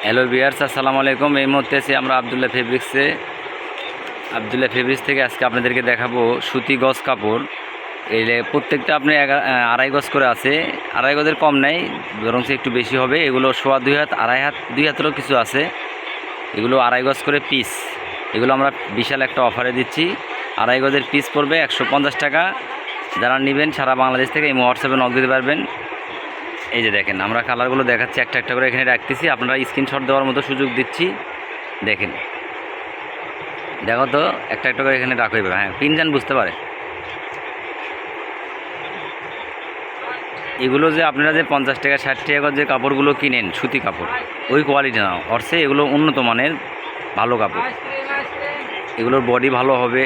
Hello viewers, আসসালামু আলাইকুম। এই মুহূর্তে আছি আমরা আবদুল্লাহ ফেব্রিক্স থেকে আজকে আপনাদেরকে দেখাবো সুতি গজ কাপড়। এই প্রত্যেকটা আপনি আড়াই গজ করে আছে, আড়াই গজের কম নেই, বরং একটু বেশি হবে। এগুলো সোয়া 2 হাত, আড়াই হাত, 2 হাতেরও কিছু আছে। এগুলো আড়াই গজ করে পিস। এগুলো আমরা বিশাল একটা অফারে দিচ্ছি। আড়াই গজের পিস পড়বে 150 টাকা। যারা নেবেন সারা বাংলাদেশ থেকে এই হোয়াটসঅ্যাপে নক দিতে পারবেন। এই যে দেখেন, আমরা কালারগুলো দেখাচ্ছি, একটা একটা করে এখানে রাখতেছি, আপনারা স্ক্রিনশট দেওয়ার মতো সুযোগ দিচ্ছি। দেখেন, দেখো তো, একটা একটা করে এখানে রাখো। হ্যাঁ, পিনজান বুঝতে পারে। এগুলো যে আপনারা যে 50 টাকা 60 টাকা যে কাপড়গুলো কিনেন, সুতি কাপড়, ওই কোয়ালিটি না, অর্থে এগুলো উন্নত মানের ভালো কাপড়। এগুলোর বডি ভালো হবে।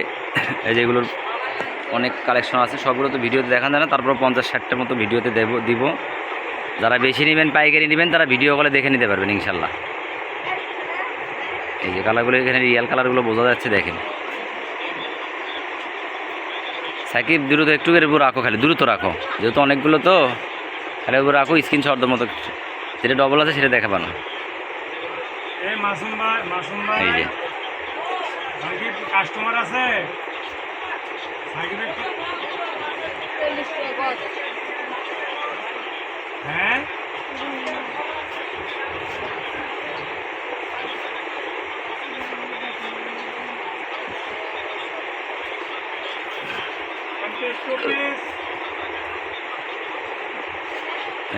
এই যে এগুলোর অনেক কালেকশন আছে, সবগুলো তো ভিডিওতে দেখা যায় না, তারপর 50-60টার মতো ভিডিওতে দিব। যারা বেশি নেবেন, পাইকারি নেবেন, তারা ভিডিও কলে দেখে নিতে পারবেন ইনশাল্লাহ। এই যে কালারগুলো এখানে রিয়াল কালারগুলো বোঝা যাচ্ছে, দেখেন। সাকিব দ্রুত একটু এর উপর রাখো, খালি দ্রুত রাখো, যেহেতু অনেকগুলো তো, খালি উপর রাখো, স্ক্রিনশট মতো। যেটা ডবল আছে সেটা দেখাবো না। এই যে কাস্টমার আছে, হ্যাঁ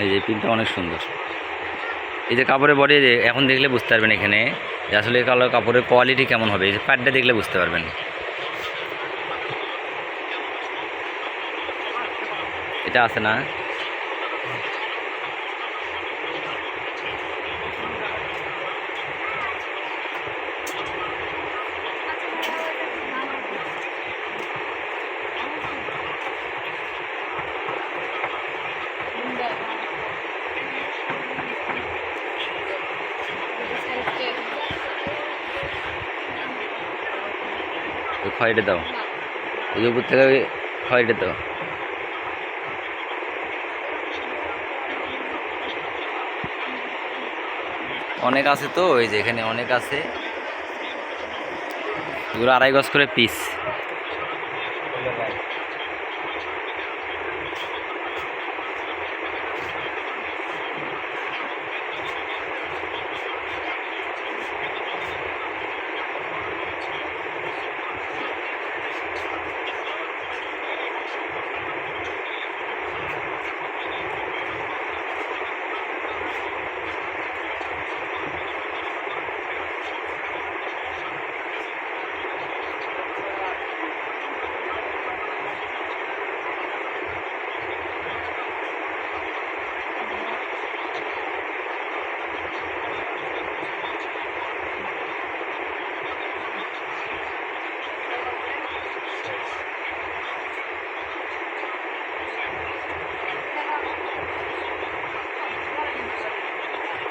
এই যে পিনটা অনেক সুন্দর। এই যে কাপড়ের বডি এখন দেখলে বুঝতে পারবেন এখানে যে আসলে কাপড়ের কোয়ালিটি কেমন হবে। এই যে প্যাডটা দেখলে বুঝতে পারবেন। এটা আছে না, ওই খয়েটে দাও, ওই উপর থেকে ওই খয়েটে দাও। অনেক আছে তো, এই যে এখানে অনেক আছে। এগুলো আড়াই গজ করে পিস।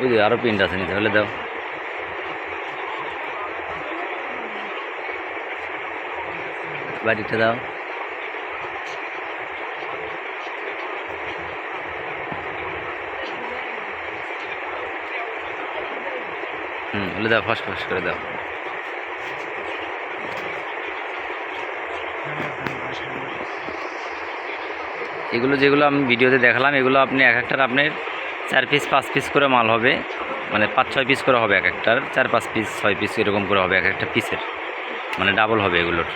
ওই যে আরও প্রিন্ট আছে, নিতে হলে দাও। বাড়িটা দাও। ওগুলো দাও, ফাস্ট করে দাও। এগুলো যেগুলো আমি ভিডিওতে দেখালাম, এগুলো আপনি এক একটার আপনার 4 পিস 5 পিস করে মাল হবে, মানে 5-6 পিস করে হবে এক একটার, 4-5 পিস 6 পিস এরকম করে হবে এক একটা পিসের, মানে ডাবল হবে এগুলোর।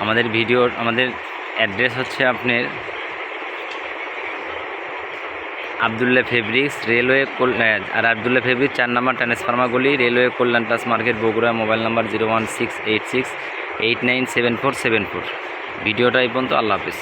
আমাদের অ্যাড্রেস হচ্ছে আপনার আবদুল্লাহ ফেব্রিক্স, রেলওয়ে আর আবদুল্লাহ ফেব্রিক্স 4 নম্বর ট্রান্সফার্মার গলি, railway Kalyan plus market, Bogura. Mobile number 01686897474। ভিডিওটা এই পর্যন্ত। আল্লাহ হাফিজ।